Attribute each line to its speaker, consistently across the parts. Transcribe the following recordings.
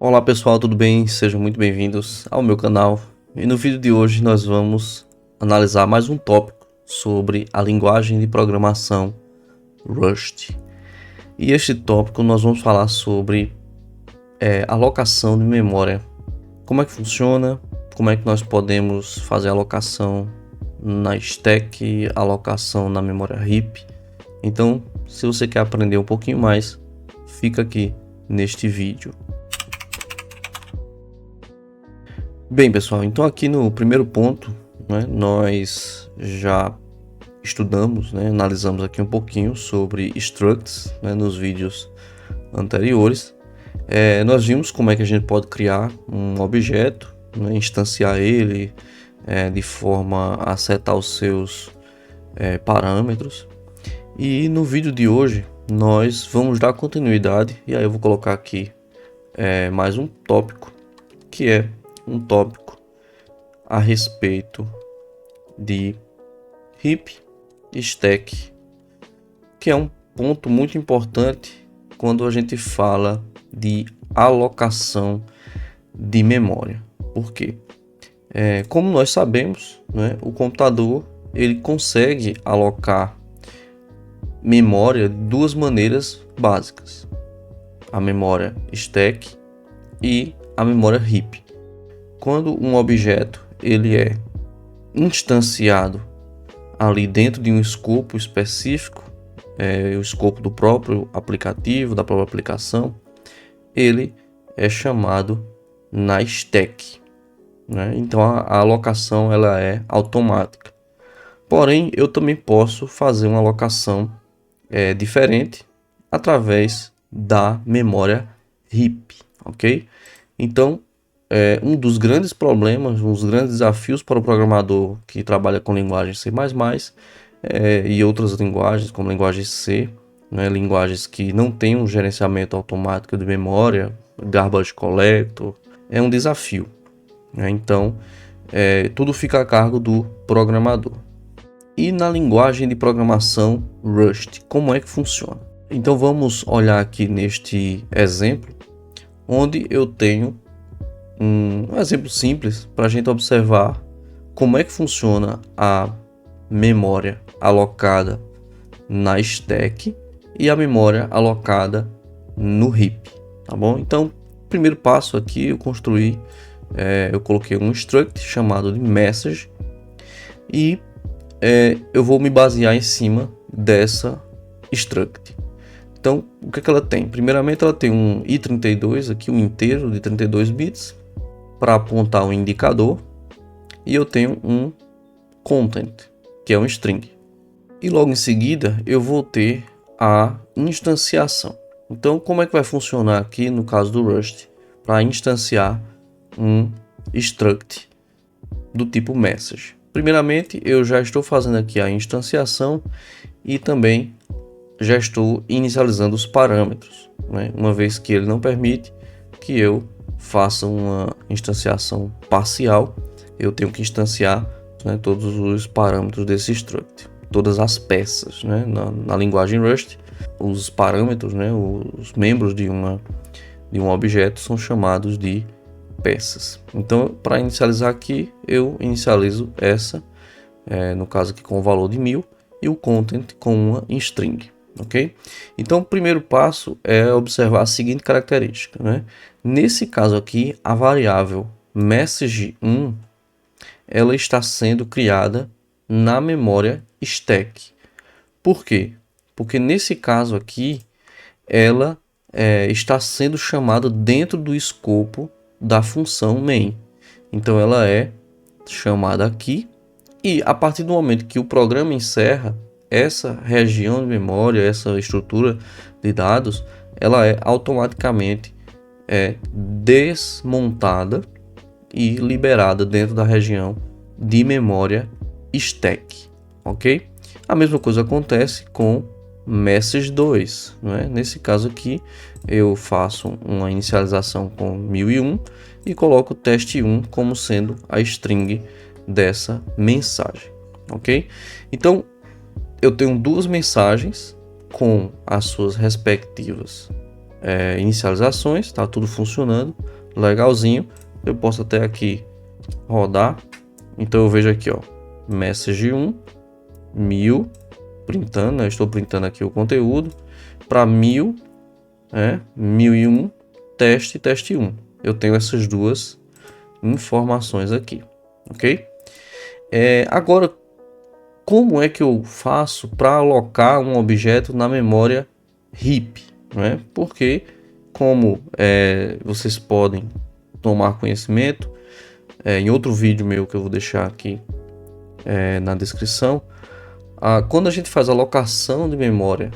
Speaker 1: Olá pessoal, tudo bem? Sejam muito bem-vindos ao meu canal. E no vídeo de hoje nós vamos analisar mais um tópico sobre a linguagem de programação Rust. E este tópico nós vamos falar sobre alocação de memória. Como é que funciona, como é que nós podemos fazer alocação na stack, alocação na memória heap. Então, se você quer aprender um pouquinho mais, fica aqui neste vídeo. Bem, pessoal, então aqui no primeiro ponto, nós já estudamos, analisamos aqui um pouquinho sobre structs, nos vídeos anteriores. Nós vimos como é que a gente pode criar um objeto, instanciar ele de forma a setar os seus parâmetros. E no vídeo de hoje nós vamos dar continuidade, e aí eu vou colocar aqui mais um tópico, que é um tópico a respeito de heap e stack, que é um ponto muito importante quando a gente fala de alocação de memória. Por quê? Como nós sabemos, o computador ele consegue alocar memória de duas maneiras básicas: a memória stack e a memória heap. Quando um objeto ele é instanciado ali dentro de um escopo específico, o escopo do próprio aplicativo, da própria aplicação, ele é chamado na stack, Então a alocação ela é automática. Porém, eu também posso fazer uma alocação diferente através da memória heap, ok? Então, um dos grandes problemas, um dos grandes desafios para o programador que trabalha com linguagem C++ e outras linguagens, como linguagem C, linguagens que não têm um gerenciamento automático de memória, garbage collector, é um desafio. Então, tudo fica a cargo do programador. E na linguagem de programação Rust, como é que funciona? Então vamos olhar aqui neste exemplo, onde eu tenho um exemplo simples para a gente observar como é que funciona a memória alocada na stack e a memória alocada no heap, tá bom? Então, primeiro passo aqui eu construí, eu coloquei um struct chamado de message e eu vou me basear em cima dessa struct. Então, o que ela tem? Primeiramente, ela tem um i32 aqui, um inteiro de 32 bits para apontar um indicador, e eu tenho um content, que é um string. E logo em seguida eu vou ter a instanciação. Então, como é que vai funcionar aqui no caso do Rust para instanciar um struct do tipo message? Primeiramente, eu já estou fazendo aqui a instanciação e também já estou inicializando os parâmetros, uma vez que ele não permite que eu faça uma instanciação parcial, eu tenho que instanciar todos os parâmetros desse struct, todas as peças. Na linguagem Rust, os parâmetros, os membros de um objeto são chamados de peças. Então, para inicializar aqui, eu inicializo essa, no caso aqui com o valor de 1000, e o content com uma string. Ok? Então, o primeiro passo é observar a seguinte característica. Nesse caso aqui, a variável message1 ela está sendo criada na memória stack. Por quê? Porque nesse caso aqui, ela está sendo chamada dentro do escopo da função main. Então, ela é chamada aqui, e a partir do momento que o programa encerra, essa região de memória, essa estrutura de dados, ela é automaticamente desmontada e liberada dentro da região de memória stack, ok? A mesma coisa acontece com message2, Nesse caso aqui, eu faço uma inicialização com 1001 e coloco teste1 como sendo a string dessa mensagem, ok? Então, eu tenho duas mensagens com as suas respectivas inicializações, está tudo funcionando legalzinho. Eu posso até aqui rodar, então eu vejo aqui, ó, message 1, 1000, printando, né? Estou printando aqui o conteúdo para 1000, 1001, teste 1. Eu tenho essas duas informações aqui, ok? Agora, como é que eu faço para alocar um objeto na memória heap, né? Porque, como vocês podem tomar conhecimento, em outro vídeo meu que eu vou deixar aqui na descrição, quando a gente faz alocação de memória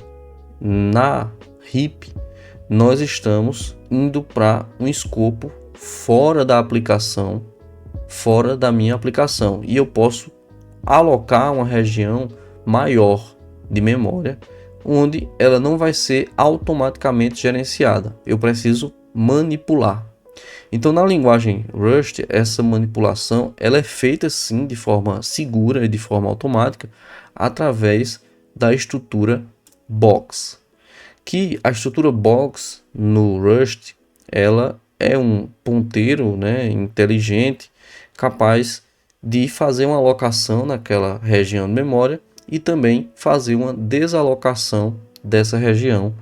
Speaker 1: na heap, nós estamos indo para um escopo fora da aplicação, fora da minha aplicação, e eu posso alocar uma região maior de memória, onde ela não vai ser automaticamente gerenciada. Eu preciso manipular. Então, na linguagem Rust, essa manipulação ela é feita sim de forma segura e de forma automática através da estrutura box. Que a estrutura box no Rust ela é um ponteiro, né, inteligente, capaz de fazer uma alocação naquela região de memória e também fazer uma desalocação dessa região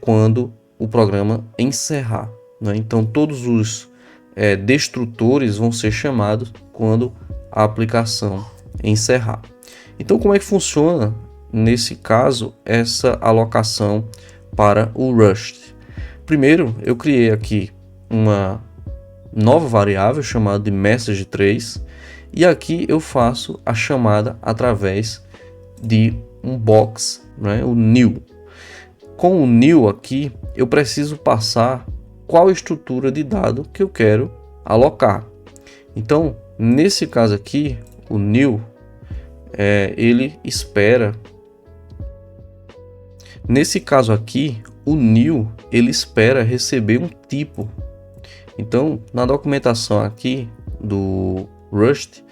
Speaker 1: quando o programa encerrar, né? Então todos os destrutores vão ser chamados quando a aplicação encerrar. Então como é que funciona nesse caso essa alocação para o Rust? Primeiro eu criei aqui uma nova variável chamada de message3, e aqui eu faço a chamada através de um box, né, o new. Com o new aqui eu preciso passar qual estrutura de dado que eu quero alocar. Então nesse caso aqui o new ele espera. Nesse caso aqui o new ele espera receber um tipo. Então na documentação aqui do Rust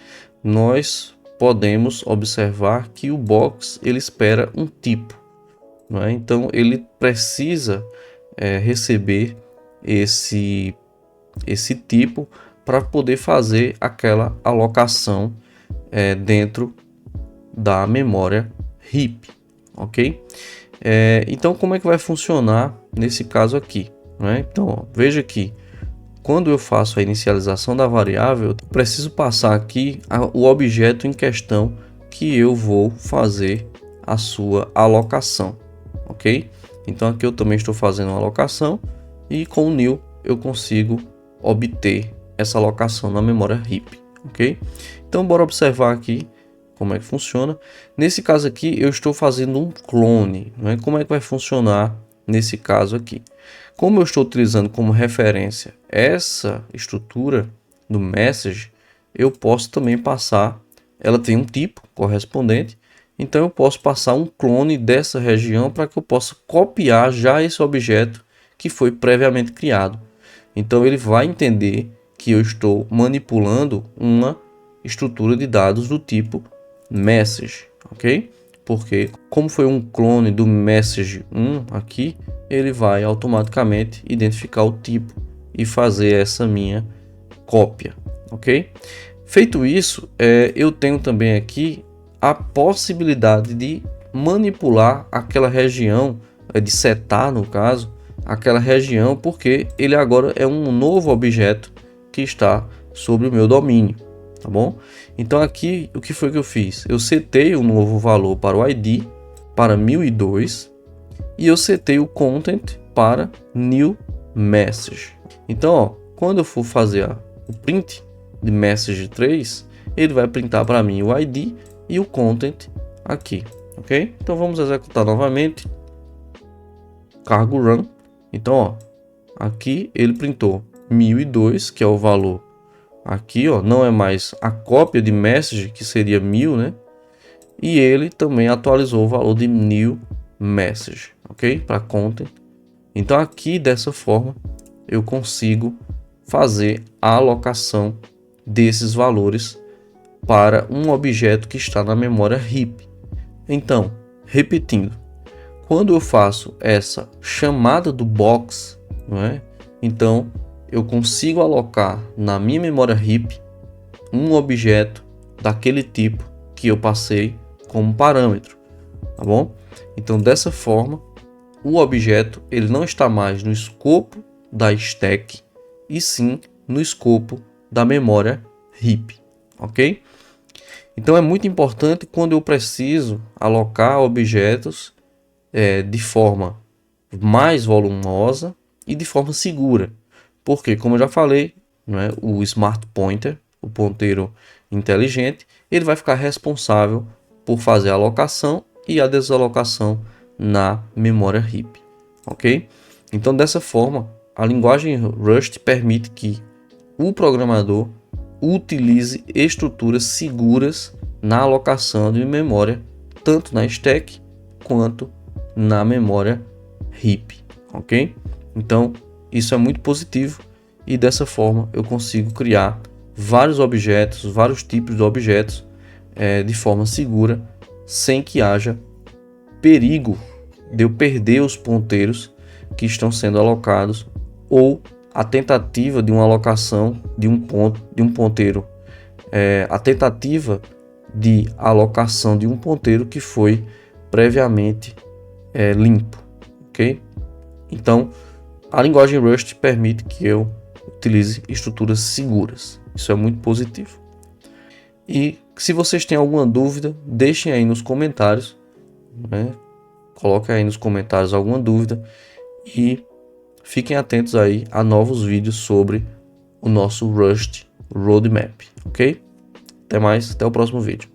Speaker 1: nós podemos observar que o box ele espera um tipo, não é? Então ele precisa receber esse tipo para poder fazer aquela alocação dentro da memória heap, ok? Então como é que vai funcionar nesse caso aqui, né? Então ó, veja aqui, quando eu faço a inicialização da variável, eu preciso passar aqui o objeto em questão que eu vou fazer a sua alocação, ok? Então aqui eu também estou fazendo uma alocação e com o new eu consigo obter essa alocação na memória heap, ok? Então bora observar aqui como é que funciona. Nesse caso aqui eu estou fazendo um clone, né? Como é que vai funcionar nesse caso aqui? Como eu estou utilizando como referência essa estrutura do message, eu posso também passar, ela tem um tipo correspondente, então eu posso passar um clone dessa região para que eu possa copiar já esse objeto que foi previamente criado. Então ele vai entender que eu estou manipulando uma estrutura de dados do tipo message, ok? Porque como foi um clone do message 1 aqui, ele vai automaticamente identificar o tipo e fazer essa minha cópia, ok? Feito isso, eu tenho também aqui a possibilidade de manipular aquela região, de setar no caso, aquela região, porque ele agora é um novo objeto que está sobre o meu domínio, tá bom? Então aqui o que foi que eu fiz? Eu setei um novo valor para o ID para 1002 e eu setei o content para new message. Então, ó, quando eu for fazer o print de message 3, ele vai printar para mim o ID e o content aqui, ok? Então vamos executar novamente, cargo run. Então, ó, aqui ele printou 1002, que é o valor aqui, ó, não é mais a cópia de message, que seria 1000, né? E ele também atualizou o valor de new message, ok? Para content. Então aqui dessa forma eu consigo fazer a alocação desses valores para um objeto que está na memória heap. Então, repetindo, quando eu faço essa chamada do box, não é? Então eu consigo alocar na minha memória heap um objeto daquele tipo que eu passei como parâmetro, tá bom? Então dessa forma o objeto ele não está mais no escopo da stack e sim no escopo da memória heap, ok? Então é muito importante quando eu preciso alocar objetos de forma mais volumosa e de forma segura, porque como eu já falei, não é, o Smart Pointer, o ponteiro inteligente, ele vai ficar responsável por fazer a alocação e a desalocação na memória heap, ok? Então dessa forma a linguagem Rust permite que o programador utilize estruturas seguras na alocação de memória, tanto na stack quanto na memória heap, ok? Então isso é muito positivo e dessa forma eu consigo criar vários objetos, vários tipos de objetos de forma segura, sem que haja perigo de eu perder os ponteiros que estão sendo alocados ou a tentativa de uma alocação de um ponteiro, a tentativa de alocação de um ponteiro que foi previamente limpo, ok? Então a linguagem Rust permite que eu utilize estruturas seguras. Isso é muito positivo. E se vocês têm alguma dúvida, deixem aí nos comentários, né? Coloquem aí nos comentários alguma dúvida e fiquem atentos aí a novos vídeos sobre o nosso Rust Roadmap, ok? Até mais, até o próximo vídeo.